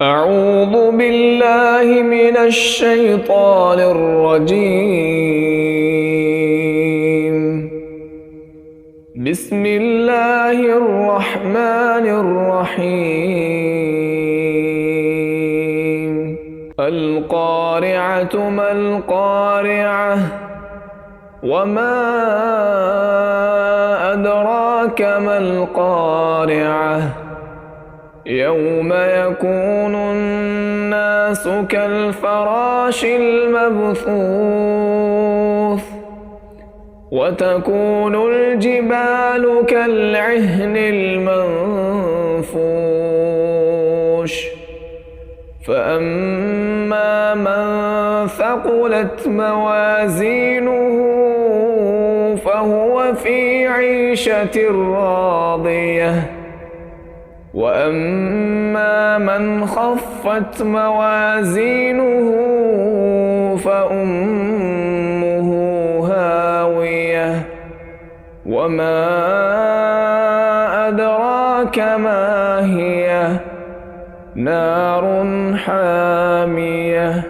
أعوذ بالله من الشيطان الرجيم. بسم الله الرحمن الرحيم. القارعة ما القارعة وما أدراك ما القارعة يوم يكون الناس كالفراش المبثوث وتكون الجبال كالعهن المنفوش فأما من ثقلت موازينه فهو في عيشة راضية وأما من خفت موازينه فأمه هاوية وما أدراك ما هي نار حامية